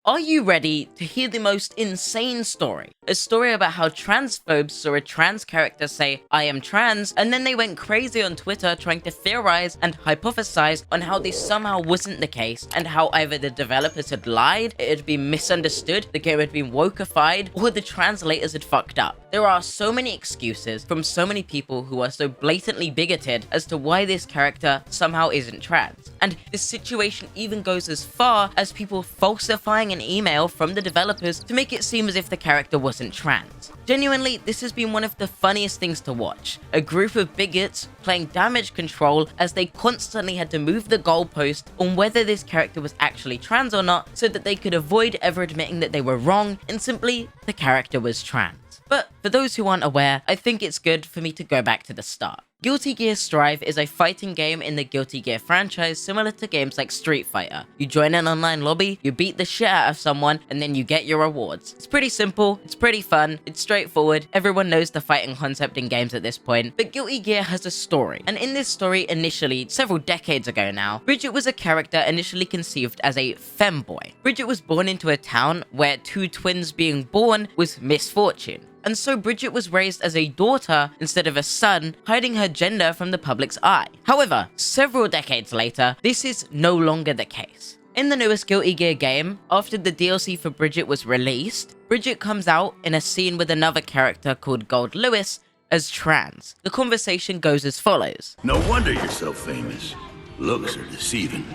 Are you ready to hear the most insane story? A story about how transphobes saw a trans character say, "I am trans," and then they went crazy on Twitter trying to theorize and hypothesize on how this somehow wasn't the case, and how either the developers had lied, it had been misunderstood, the game had been wokeified, or the translators had fucked up. There are so many excuses from so many people who are so blatantly bigoted as to why this character somehow isn't trans. And this situation even goes as far as people falsifying an email from the developers to make it seem as if the character wasn't trans. Genuinely, this has been one of the funniest things to watch. A group of bigots playing damage control as they constantly had to move the goalpost on whether this character was actually trans or not, so that they could avoid ever admitting that they were wrong and simply the character was trans. But for those who aren't aware, I think it's good for me to go back to the start. Guilty Gear Strive is a fighting game in the Guilty Gear franchise similar to games like Street Fighter. You join an online lobby, you beat the shit out of someone, and then you get your rewards. It's pretty simple, it's pretty fun, it's straightforward, everyone knows the fighting concept in games at this point, but Guilty Gear has a story. And in this story initially, several decades ago now, Bridget was a character initially conceived as a femboy. Bridget was born into a town where two twins being born was misfortune. And so Bridget was raised as a daughter instead of a son, hiding her gender from the public's eye. However, several decades later, this is no longer the case. In the newest Guilty Gear game, after the DLC for Bridget was released, Bridget comes out in a scene with another character called Gold Lewis as trans. The conversation goes as follows. No wonder you're so famous. Looks are deceiving.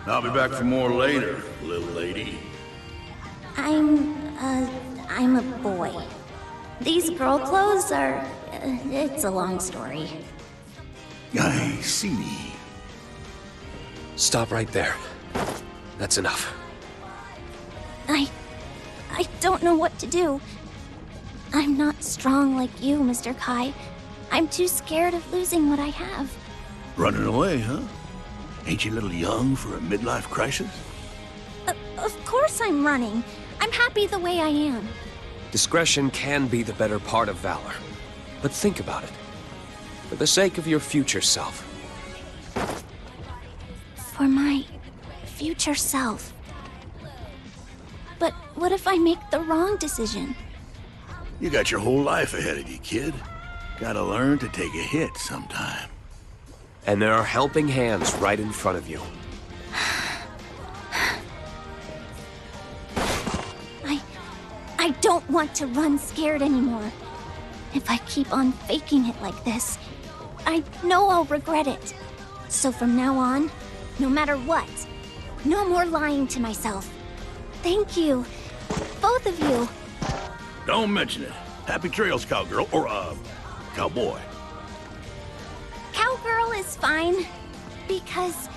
I'll be back for more later, little lady. I'm a boy. These girl clothes are... it's a long story. I see. Stop right there. That's enough. I don't know what to do. I'm not strong like you, Mr. Kai. I'm too scared of losing what I have. Running away, huh? Ain't you a little young for a midlife crisis? Of course I'm running. I'm happy the way I am. Discretion can be the better part of valor. But think about it. For the sake of your future self. For my future self. But what if I make the wrong decision? You got your whole life ahead of you, kid. Gotta learn to take a hit sometime. And there are helping hands right in front of you. I don't want to run scared anymore. If I keep on faking it like this, I know I'll regret it. So from now on, no matter what, no more lying to myself. Thank you, both of you. Don't mention it. Happy trails, cowgirl, or, cowboy. Cowgirl is fine, because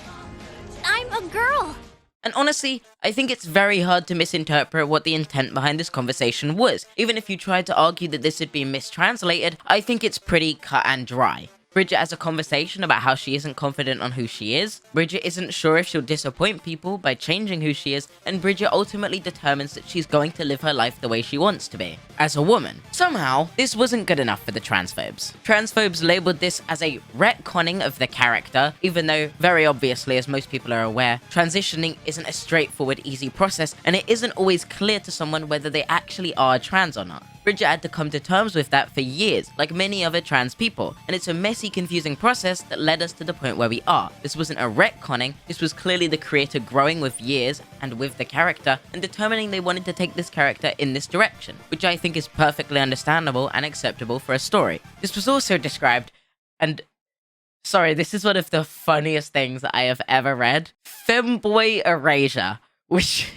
I'm a girl. And honestly, I think it's very hard to misinterpret what the intent behind this conversation was. Even if you tried to argue that this had been mistranslated, I think it's pretty cut and dry. Bridget has a conversation about how she isn't confident on who she is, Bridget isn't sure if she'll disappoint people by changing who she is, and Bridget ultimately determines that she's going to live her life the way she wants to be, as a woman. Somehow, this wasn't good enough for the transphobes. Transphobes labeled this as a retconning of the character, even though, very obviously, as most people are aware, transitioning isn't a straightforward, easy process, and it isn't always clear to someone whether they actually are trans or not. Bridget had to come to terms with that for years, like many other trans people, and it's a messy, confusing process that led us to the point where we are. This wasn't a retconning, this was clearly the creator growing with years and with the character, and determining they wanted to take this character in this direction, which I think is perfectly understandable and acceptable for a story. This was also described, and sorry, this is one of the funniest things I have ever read, femboy erasure, which...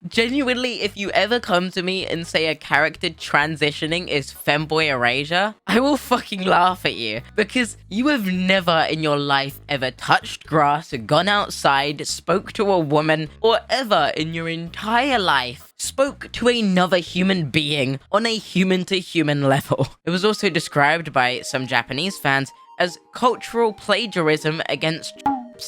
Genuinely, if you ever come to me and say a character transitioning is femboy erasure, I will fucking laugh at you, because you have never in your life ever touched grass, gone outside, spoke to a woman, or ever in your entire life spoke to another human being on a human-to-human level. It was also described by some Japanese fans as cultural plagiarism against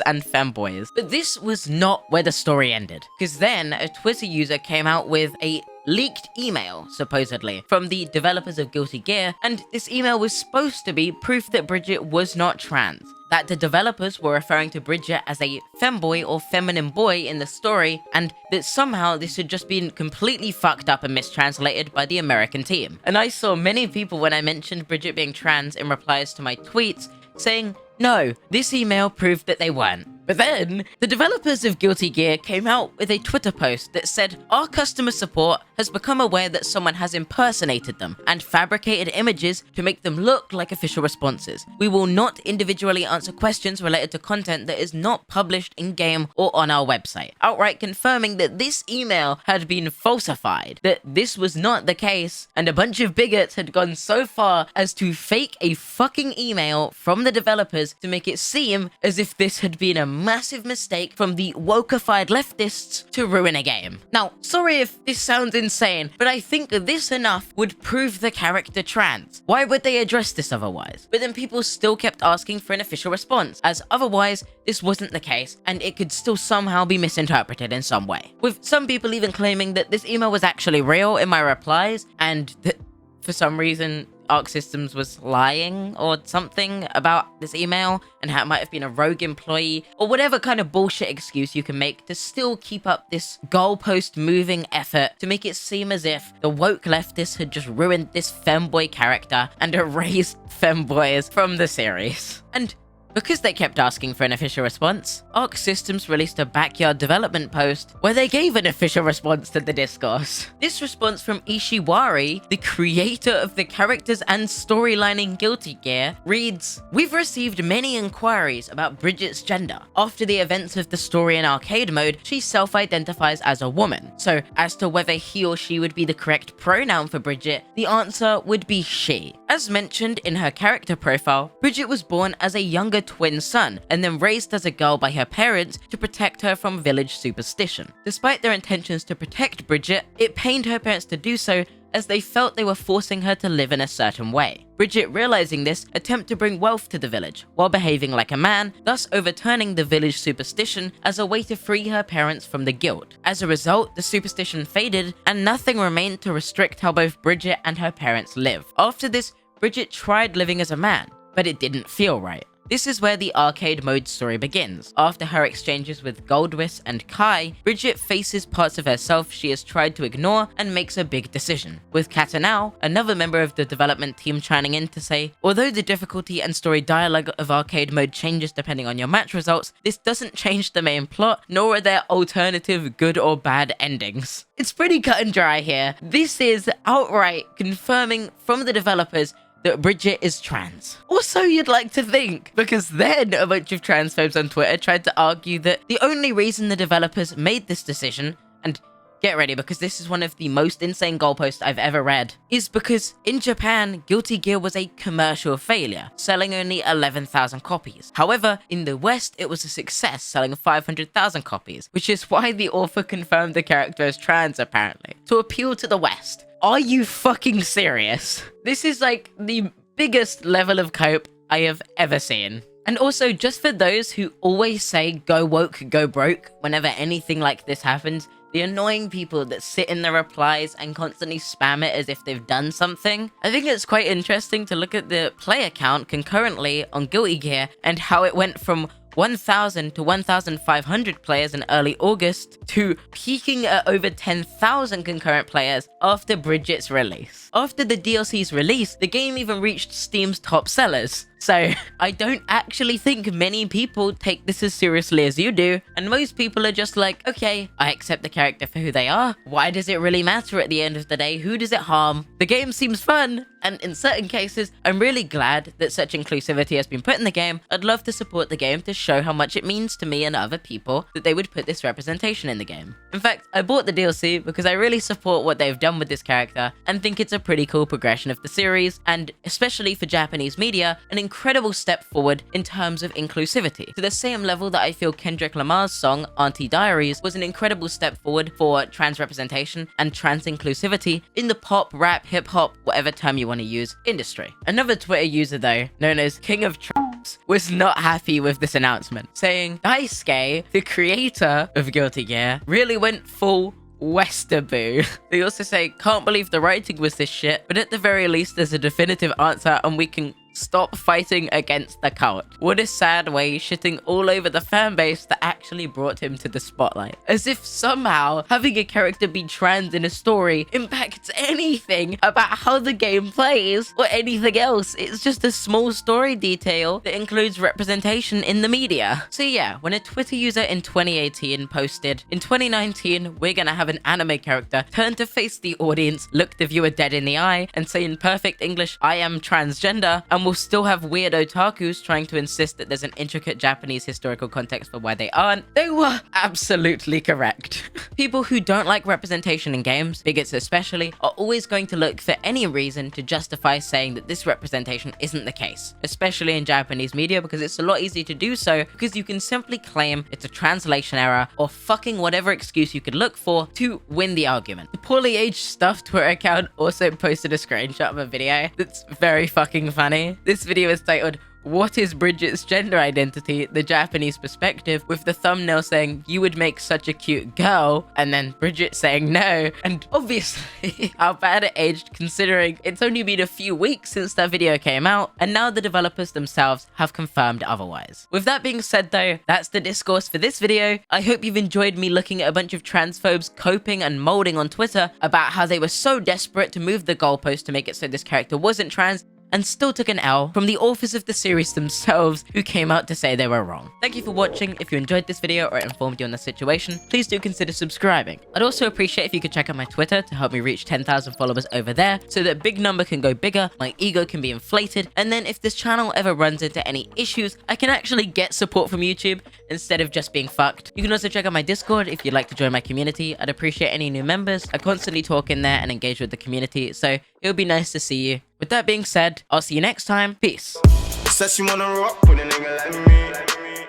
and femboys. But this was not where the story ended, because then a Twitter user came out with a leaked email, supposedly, from the developers of Guilty Gear, and this email was supposed to be proof that Bridget was not trans. That the developers were referring to Bridget as a femboy or feminine boy in the story, and that somehow this had just been completely fucked up and mistranslated by the American team. And I saw many people when I mentioned Bridget being trans in replies to my tweets saying, no, this email proved that they weren't. But then, the developers of Guilty Gear came out with a Twitter post that said, our customer support has become aware that someone has impersonated them and fabricated images to make them look like official responses. We will not individually answer questions related to content that is not published in-game or on our website. Outright confirming that this email had been falsified, that this was not the case, and a bunch of bigots had gone so far as to fake a fucking email from the developers to make it seem as if this had been a massive mistake from the wokeified leftists to ruin a game. Now, sorry if this sounds insane, but I think this enough would prove the character trans. Why would they address this otherwise? But then people still kept asking for an official response, as otherwise this wasn't the case, and it could still somehow be misinterpreted in some way. With some people even claiming that this email was actually real in my replies, and that for some reason Arc Systems was lying or something about this email, and how it might have been a rogue employee, or whatever kind of bullshit excuse you can make to still keep up this goalpost moving effort to make it seem as if the woke leftists had just ruined this femboy character and erased femboys from the series. And because they kept asking for an official response, Arc Systems released a backyard development post where they gave an official response to the discourse. This response from Ishiwari, the creator of the characters and storyline in Guilty Gear, reads, "We've received many inquiries about Bridget's gender. After the events of the story in arcade mode, she self-identifies as a woman. So, as to whether he or she would be the correct pronoun for Bridget, the answer would be she. As mentioned in her character profile, Bridget was born as a younger twin son, and then raised as a girl by her parents to protect her from village superstition. Despite their intentions to protect Bridget, it pained her parents to do so as they felt they were forcing her to live in a certain way. Bridget, realizing this, attempted to bring wealth to the village, while behaving like a man, thus overturning the village superstition as a way to free her parents from the guilt. As a result, the superstition faded, and nothing remained to restrict how both Bridget and her parents live. After this, Bridget tried living as a man, but it didn't feel right. This is where the arcade mode story begins. After her exchanges with Goldwiss and Kai, Bridget faces parts of herself she has tried to ignore and makes a big decision. With Katanao, another member of the development team, chiming in to say, although the difficulty and story dialogue of arcade mode changes depending on your match results, this doesn't change the main plot, nor are there alternative good or bad endings. It's pretty cut and dry here. This is outright confirming from the developers that Bridget is trans. Or so you'd like to think, because then a bunch of transphobes on Twitter tried to argue that the only reason the developers made this decision, and get ready because this is one of the most insane goalposts I've ever read, is because in Japan, Guilty Gear was a commercial failure, selling only 11,000 copies. However, in the West, it was a success, selling 500,000 copies, which is why the author confirmed the character as trans, apparently, to appeal to the West. Are you fucking serious? This is like the biggest level of cope I have ever seen. And also, just for those who always say go woke, go broke whenever anything like this happens, the annoying people that sit in the replies and constantly spam it as if they've done something, I think it's quite interesting to look at the player count concurrently on Guilty Gear and how it went from 1,000 to 1,500 players in early August to peaking at over 10,000 concurrent players after Bridget's release. After the DLC's release, the game even reached Steam's top sellers. So, I don't actually think many people take this as seriously as you do, and most people are just like, okay, I accept the character for who they are. Why does it really matter at the end of the day? Who does it harm? The game seems fun, and in certain cases, I'm really glad that such inclusivity has been put in the game. I'd love to support the game to show how much it means to me and other people that they would put this representation in the game. In fact, I bought the DLC because I really support what they've done with this character and think it's a pretty cool progression of the series, and especially for Japanese media, an incredible step forward in terms of inclusivity, to the same level that I feel Kendrick Lamar's song Auntie Diaries was an incredible step forward for trans representation and trans inclusivity in the pop, rap, hip-hop, whatever term you want to use, industry. Another Twitter user though, known as King of Traps, was not happy with this announcement, saying Daisuke, the creator of Guilty Gear, really went full Westerboo. They also say, can't believe the writing was this shit, but at the very least there's a definitive answer and we can stop fighting against the cult. What a sad way, shitting all over the fanbase that actually brought him to the spotlight. As if somehow having a character be trans in a story impacts anything about how the game plays or anything else. It's just a small story detail that includes representation in the media. So yeah, when a Twitter user in 2018 posted, in 2019, we're gonna have an anime character turn to face the audience, look the viewer dead in the eye, and say in perfect English, I am transgender, and we'll still have weird otakus trying to insist that there's an intricate Japanese historical context for why they aren't, they were absolutely correct. People who don't like representation in games, bigots especially, are always going to look for any reason to justify saying that this representation isn't the case, especially in Japanese media, because it's a lot easier to do so because you can simply claim it's a translation error or fucking whatever excuse you could look for to win the argument. The poorly aged stuff Twitter account also posted a screenshot of a video that's very fucking funny. This video is titled, What is Bridget's Gender Identity? The Japanese Perspective, with the thumbnail saying, you would make such a cute girl, and then Bridget saying no, and obviously how bad it aged considering it's only been a few weeks since that video came out, and now the developers themselves have confirmed otherwise. With that being said though, that's the discourse for this video. I hope you've enjoyed me looking at a bunch of transphobes coping and molding on Twitter about how they were so desperate to move the goalpost to make it so this character wasn't trans, and still took an L from the authors of the series themselves who came out to say they were wrong. Thank you for watching. If you enjoyed this video or it informed you on the situation, please do consider subscribing. I'd also appreciate if you could check out my Twitter to help me reach 10,000 followers over there so that big number can go bigger, my ego can be inflated, and then if this channel ever runs into any issues, I can actually get support from YouTube instead of just being fucked. You can also check out my Discord if you'd like to join my community. I'd appreciate any new members. I constantly talk in there and engage with the community, so it would be nice to see you. With that being said, I'll see you next time. Peace. Said she wanna rock with a nigga like me.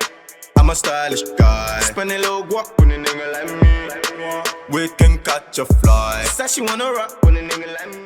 I'm a stylish guy. Spend a little guap with a nigga like me. We can catch a fly. Said she wanna rock with a nigga like me.